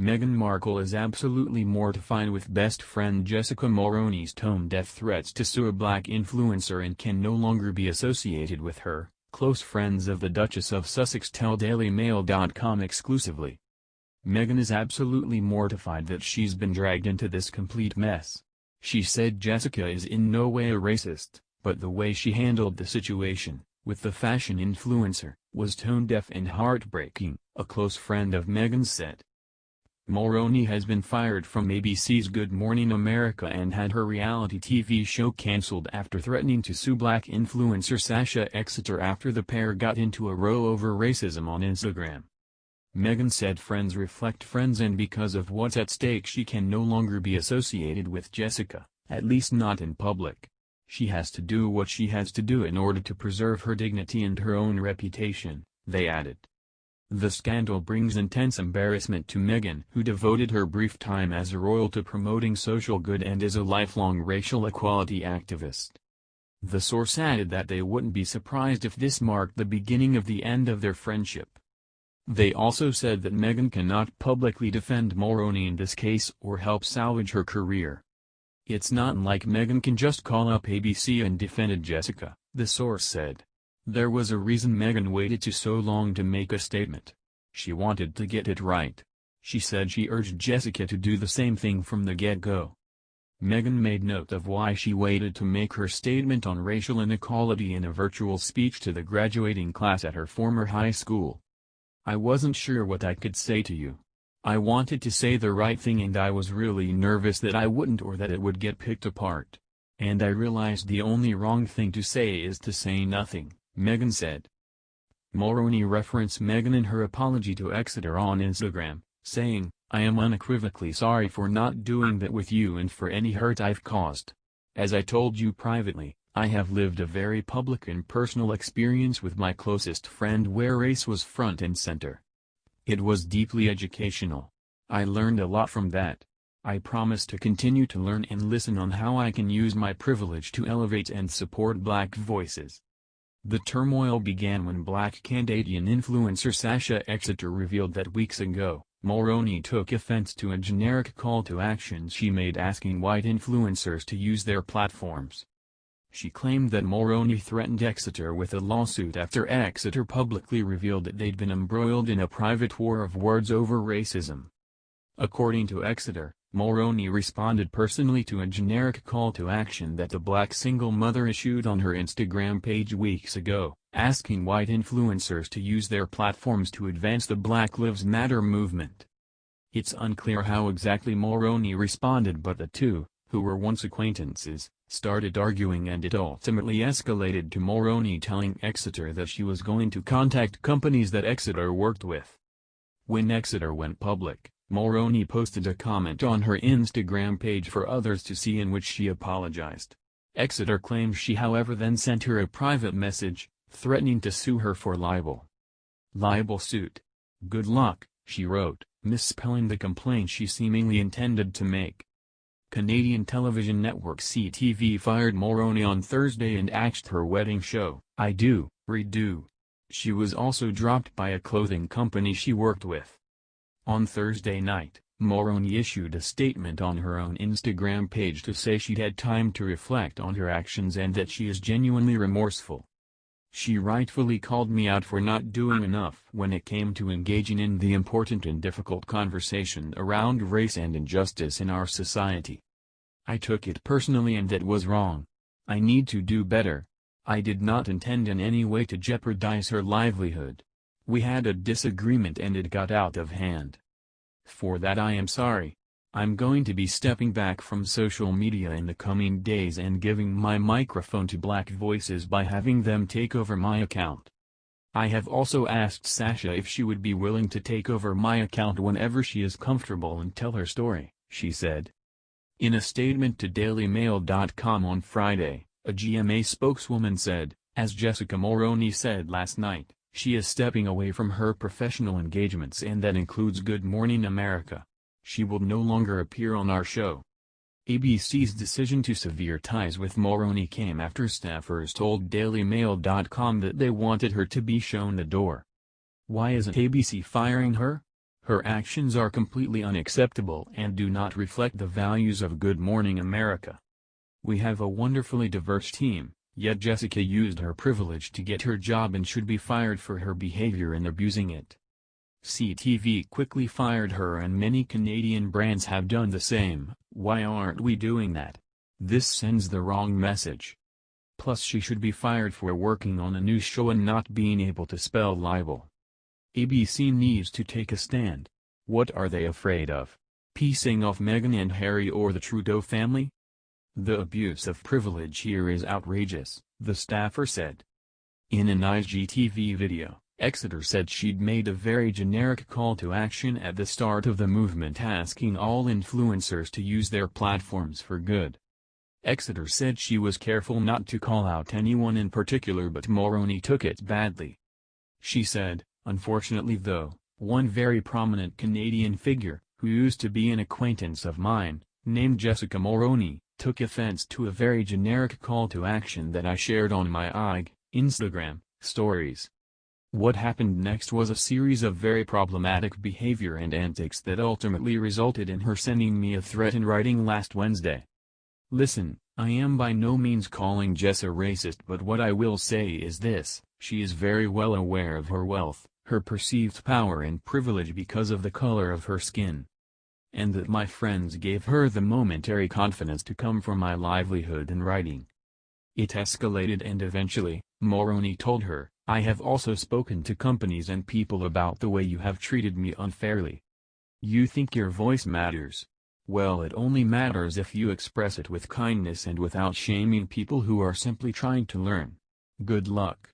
Meghan Markle is absolutely mortified with best friend Jessica Mulroney's tone-deaf threats to sue a black influencer and can no longer be associated with her, close friends of the Duchess of Sussex tell DailyMail.com exclusively. Meghan is absolutely mortified that she's been dragged into this complete mess. She said Jessica is in no way a racist, but the way she handled the situation, with the fashion influencer, was tone-deaf and heartbreaking, a close friend of Meghan's said. Mulroney has been fired from ABC's Good Morning America and had her reality TV show cancelled after threatening to sue black influencer Sasha Exeter after the pair got into a row over racism on Instagram. Meghan said friends reflect friends and because of what's at stake she can no longer be associated with Jessica, at least not in public. She has to do what she has to do in order to preserve her dignity and her own reputation, they added. The scandal brings intense embarrassment to Meghan, who devoted her brief time as a royal to promoting social good and is a lifelong racial equality activist. The source added that they wouldn't be surprised if this marked the beginning of the end of their friendship. They also said that Meghan cannot publicly defend Mulroney in this case or help salvage her career. It's not like Meghan can just call up ABC and defend Jessica, the source said. There was a reason Meghan waited so long to make a statement. She wanted to get it right. She said she urged Jessica to do the same thing from the get-go. Meghan made note of why she waited to make her statement on racial inequality in a virtual speech to the graduating class at her former high school. I wasn't sure what I could say to you. I wanted to say the right thing and I was really nervous that I wouldn't or that it would get picked apart. And I realized the only wrong thing to say is to say nothing, Meghan said. Mulroney referenced Meghan in her apology to Exeter on Instagram, saying, "I am unequivocally sorry for not doing that with you and for any hurt I've caused. As I told you privately, I have lived a very public and personal experience with my closest friend where race was front and center. It was deeply educational. I learned a lot from that. I promise to continue to learn and listen on how I can use my privilege to elevate and support black voices." The turmoil began when black Canadian influencer Sasha Exeter revealed that weeks ago, Mulroney took offense to a generic call to action she made asking white influencers to use their platforms. She claimed that Mulroney threatened Exeter with a lawsuit after Exeter publicly revealed that they'd been embroiled in a private war of words over racism. According to Exeter, Mulroney responded personally to a generic call to action that the black single mother issued on her Instagram page weeks ago, asking white influencers to use their platforms to advance the Black Lives Matter movement. It's unclear how exactly Mulroney responded, but the two, who were once acquaintances, started arguing and it ultimately escalated to Mulroney telling Exeter that she was going to contact companies that Exeter worked with. When Exeter went public, Mulroney posted a comment on her Instagram page for others to see in which she apologized. Exeter claims she however then sent her a private message, threatening to sue her for libel. Libel suit. Good luck, she wrote, misspelling the complaint she seemingly intended to make. Canadian television network CTV fired Mulroney on Thursday and axed her wedding show, I Do, Redo. She was also dropped by a clothing company she worked with. On Thursday night, Mulroney issued a statement on her own Instagram page to say she'd had time to reflect on her actions and that she is genuinely remorseful. She rightfully called me out for not doing enough when it came to engaging in the important and difficult conversation around race and injustice in our society. I took it personally and that was wrong. I need to do better. I did not intend in any way to jeopardize her livelihood. We had a disagreement and it got out of hand. For that I am sorry. I'm going to be stepping back from social media in the coming days and giving my microphone to black voices by having them take over my account. I have also asked Sasha if she would be willing to take over my account whenever she is comfortable and tell her story, she said. In a statement to DailyMail.com on Friday, a GMA spokeswoman said, as Jessica Mulroney said last night, she is stepping away from her professional engagements and that includes Good Morning America. She will no longer appear on our show. ABC's decision to sever ties with Mulroney came after staffers told DailyMail.com that they wanted her to be shown the door. Why isn't ABC firing her? Her actions are completely unacceptable and do not reflect the values of Good Morning America. We have a wonderfully diverse team, yet Jessica used her privilege to get her job and should be fired for her behavior in abusing it. CTV quickly fired her and many Canadian brands have done the same. Why aren't we doing that? This sends the wrong message. Plus she should be fired for working on a news show and not being able to spell libel. ABC needs to take a stand. What are they afraid of? Piecing off Meghan and Harry or the Trudeau family? The abuse of privilege here is outrageous, the staffer said. In an IGTV video, Exeter said she'd made a very generic call to action at the start of the movement asking all influencers to use their platforms for good. Exeter said she was careful not to call out anyone in particular, but Mulroney took it badly. She said, "Unfortunately though, one very prominent Canadian figure, who used to be an acquaintance of mine, named Jessica Mulroney, took offense to a very generic call to action that I shared on my Instagram stories." What happened next was a series of very problematic behavior and antics that ultimately resulted in her sending me a threat in writing last Wednesday. Listen, I am by no means calling Jess a racist, but what I will say is this: she is very well aware of her wealth, her perceived power and privilege because of the color of her skin. And that my friends gave her the momentary confidence to come for my livelihood in writing. It escalated and eventually, Mulroney told her, "I have also spoken to companies and people about the way you have treated me unfairly. You think your voice matters? Well, it only matters if you express it with kindness and without shaming people who are simply trying to learn. Good luck."